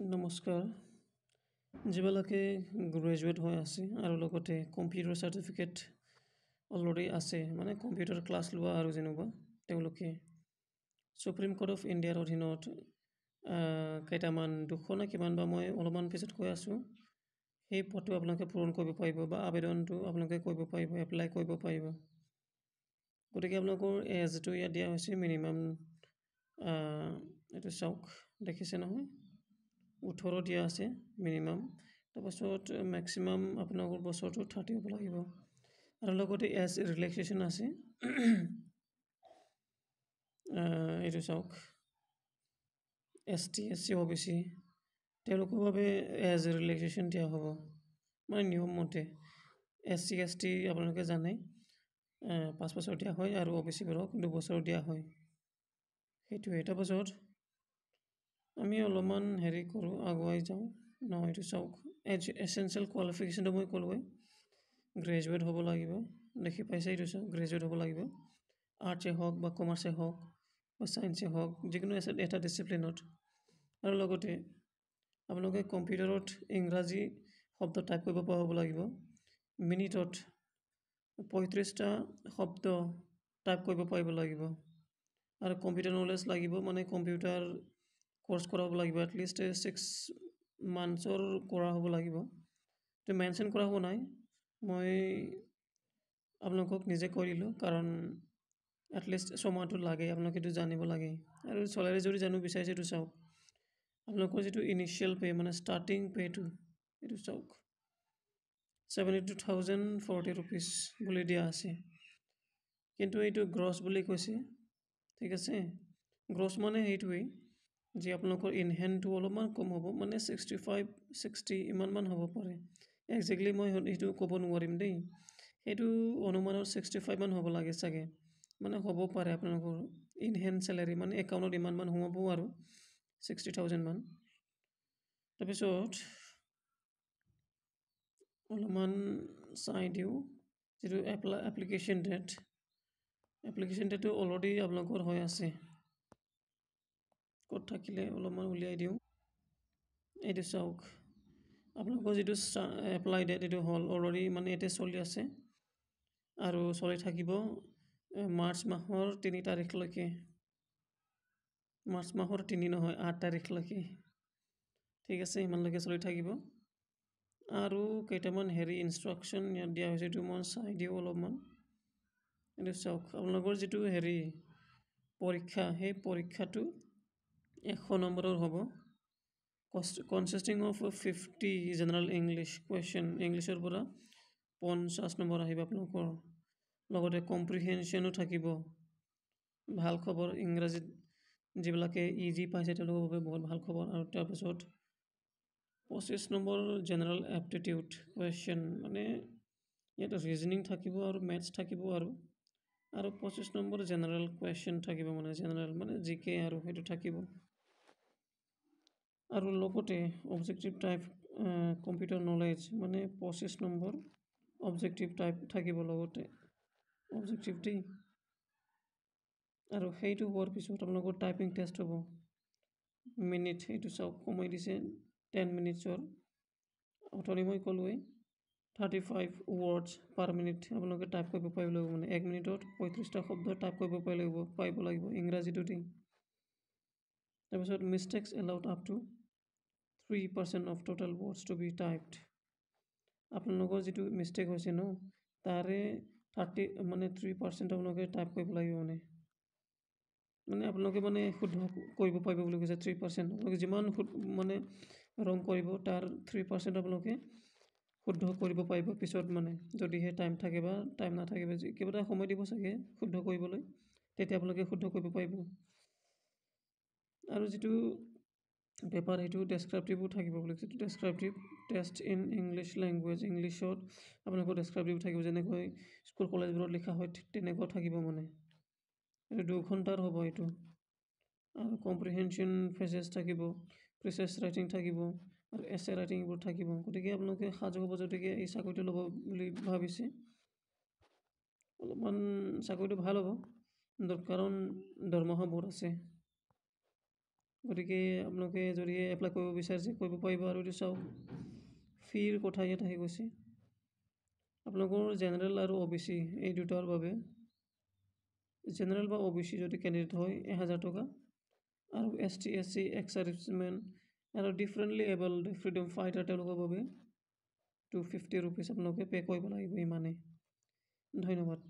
নমস্কাৰ। যিবিলাকে গ্ৰেজুৱেট হৈ আছে আৰু লগতে কম্পিউটাৰ চাৰ্টিফিকেট অলৰেডি আছে, মানে কম্পিউটাৰ ক্লাছ লোৱা আৰু যেনেকুৱা তেওঁলোকে সুপ্ৰিম কোৰ্ট অফ ইণ্ডিয়াৰ অধীনত কেইটামান 200 নে কিমান বা মই অলপমান পিছত কৈ আছোঁ, সেই পদটো আপোনালোকে পূৰণ কৰিব পাৰিব বা আবেদনটো আপোনালোকে কৰিব পাৰিব, এপ্লাই কৰিব পাৰিব। গতিকে আপোনালোকৰ এজটো ইয়াত দিয়া হৈছে মিনিমাম এইটো চাওক, দেখিছে নহয়, 18 দিয়া আছে মিনিমাম। তাৰপাছত মেক্সিমাম আপোনালোকৰ বছৰটো 30 হ'ব লাগিব আৰু লগতে এজ ৰিলেক্সেশ্যন আছে। এইটো চাওক, ST SC OBC তেওঁলোকৰ বাবে এজ ৰিলেক্সেশ্যন দিয়া হ'ব, মানে নিয়ম মতে। SC ST আপোনালোকে জানে 5 বছৰ দিয়া হয় আৰু OBCবোৰক 2 বছৰ দিয়া হয়। সেইটোৱে। তাৰপাছত আমি অলপমান হেৰি কৰোঁ, আগুৱাই যাওঁ ন। এইটো চাওক, এছেঞ্চিয়েল কোৱালিফিকেশ্যনটো মই ক'লোৱে, গ্ৰেজুৱেট হ'ব লাগিব। দেখি পাইছে, এইটো চাওক, গ্ৰেজুৱেট হ'ব লাগিব। আৰ্টছে হওক বা কমাৰ্চে হওক বা ছায়েন্সে হওক, যিকোনো এটা ডিচিপ্লিনত। আৰু লগতে আপোনালোকে কম্পিউটাৰত ইংৰাজী শব্দ টাইপ কৰিব পৰা হ'ব লাগিব। মিনিটত 35টা শব্দ টাইপ কৰিব পাৰিব লাগিব। আৰু কম্পিউটাৰ নলেজ লাগিব, মানে কম্পিউটাৰ কোৰ্চ কৰা হ'ব লাগিব, এটলিষ্ট 6 মান্থছৰ কৰা হ'ব লাগিব। এইটো মেনশ্যন কৰা হ'ব নাই, মই আপোনালোকক নিজে কৈ দিলোঁ, কাৰণ এটলিষ্ট ছমাহটো লাগে, আপোনালোকে এইটো জানিব লাগে। আৰু চলাৰে যদি জানিব বিচাৰিছে, এইটো চাওক, আপোনালোকৰ যিটো ইনিচিয়েল পে' মানে ষ্টাৰ্টিং পে'টো, এইটো চাওক, 72,040 rupees বুলি দিয়া আছে, কিন্তু এইটো গ্ৰছ বুলি কৈছে, ঠিক আছে। গ্ৰছ মানে সেইটোৱেই যে আপোনালোকৰ ইনহেণ্ডটো অলপমান কম হ'ব, মানে 65-60 ইমানমান হ'ব পাৰে। একজেক্টলি মই সেইটো ক'ব নোৱাৰিম দেই, সেইটো অনুমানৰ 65 মান হ'ব লাগে চাগে, মানে হ'ব পাৰে আপোনালোকৰ ইনহেণ্ড চেলাৰী, মানে একাউণ্টত ইমানমান সোমাব আৰু 60,000 মান। তাৰপিছত অলপমান চাই দিওঁ, যিটো এপ্লিকেশ্যন ডেটটো অলৰেডি আপোনালোকৰ হৈ আছে। ক'ত থাকিলে অলপমান উলিয়াই দিওঁ, এইটো চাওক, আপোনালোকৰ যিটো এপ্লাই ডেট এইটো হ'ল অলৰেডি, মানে এতিয়া চলি আছে আৰু চলি থাকিব মাৰ্চ মাহৰ 3 তাৰিখলৈকে। মাৰ্চ মাহৰ 3 নহয়, 8 তাৰিখলৈকে, ঠিক আছে, ইমানলৈকে চলি থাকিব। আৰু কেইটামান হেৰি ইনষ্ট্ৰাকশ্যন ইয়াত দিয়া হৈছে, এইটো মই চাই দিওঁ অলপমান। এইটো চাওক, আপোনালোকৰ যিটো হেৰি পৰীক্ষা, সেই পৰীক্ষাটো 100 নম্বৰৰ হ'ব, consisting of 50 general English question, ইংলিছৰ পৰা 50 নম্বৰ আহিব আপোনালোকৰ। লগতে কম্প্ৰিহেনশ্যনো থাকিব। ভাল খবৰ, ইংৰাজীত যিবিলাকে ইজি পাইছে তেওঁলোকৰ বাবে বহুত ভাল খবৰ। আৰু তাৰপিছত 25 নম্বৰ জেনেৰেল এপ্টিটিউড কুৱেশ্যন, মানে ইয়াত ৰিজনিং থাকিব আৰু মেথছ থাকিব আৰু 25 নম্বৰ জেনেৰেল কুৱেশ্যন থাকিব, মানে জেনেৰেল মানে জিকে আৰু সেইটো থাকিব। আৰু লগতে অবজেক্টিভ টাইপ কম্পিউটাৰ নলেজ, মানে 25 নম্বৰ অবজেক্টিভ টাইপ থাকিব লগতে, অবজেক্টিভ দেই। আৰু সেইটো হোৱাৰ পিছত আপোনালোকৰ টাইপিং টেষ্ট হ'ব, মিনিট, সেইটো চাওক, সময় দিছে 10 মিনিটছৰ। অথনি মই ক'লোৱেই 35 ৱৰ্ডছ পাৰ মিনিট আপোনালোকে টাইপ কৰিব পাৰিব লাগিব, মানে 1 মিনিটত 35টা শব্দ টাইপ কৰিব পাৰিব লাগিব ইংৰাজীটো দেই। তাৰপিছত mistakes allowed up to 3% of total words to be typed. আপোনালোকৰ যিটো মিষ্টেক হৈছে ন, তাৰে 3% আপোনালোকে টাইপ কৰিব লাগিব, মানে আপোনালোকে মানে শুদ্ধ কৰিব পাৰিব বুলি কৈছে। 3% আপোনালোকে যিমান মানে ৰং কৰিব, তাৰ 3% আপোনালোকে শুদ্ধ কৰিব পাৰিব পিছত, মানে যদিহে টাইম থাকে বা টাইম নাথাকে, কিবা এটা সময় দিব চাগে শুদ্ধ কৰিবলৈ, তেতিয়া আপোনালোকে শুদ্ধ কৰিব পাৰিব। আৰু যিটো পেপাৰ, সেইটো ডেছক্ৰিপটিভো থাকিব বুলি কৈছে, descriptive test in English language, ইংলিছত আপোনালোকৰ ডেছক্ৰিপটিভ থাকিব, যেনেকৈ স্কুল কলেজবোৰত লিখা হয় তেনেকুৱা থাকিব, মানে এইটো 2 ঘণ্টাৰ হ'ব এইটো। আৰু কম্প্ৰিহেনশ্যন ফেজেছ থাকিব, প্ৰিচেছ ৰাইটিং থাকিব আৰু এছে ৰাইটিং এইবোৰ থাকিব। গতিকে আপোনালোকে সাজু হ'ব, যদিকে এই চাকৰিটো ল'ব বুলি ভাবিছে। অলপমান চাকৰিটো ভাল হ'ব, কাৰণ দৰমহা বহুত আছে। গতিকে আপোনালোকে যদি এপ্লাই কৰিব বিচাৰিছে কৰিব পাৰিব। আৰু এইটো চাওক ফিৰ কথা ইয়াত আহি গৈছে। আপোনালোকৰ জেনেৰেল আৰু OBC এই দুটাৰ বাবে জেনেৰেল বা OBC যদি কেণ্ডিডেট হয় 1000 টকা, আৰু ST SC এক্স সাৰ্ভিচমেন আৰু ডিফাৰেণ্টলি এবল্ড ফ্ৰীডম ফাইটাৰ তেওঁলোকৰ বাবে 250 ৰুপিজ আপোনালোকে পে' কৰিব লাগিব ইমানেই। ধন্যবাদ।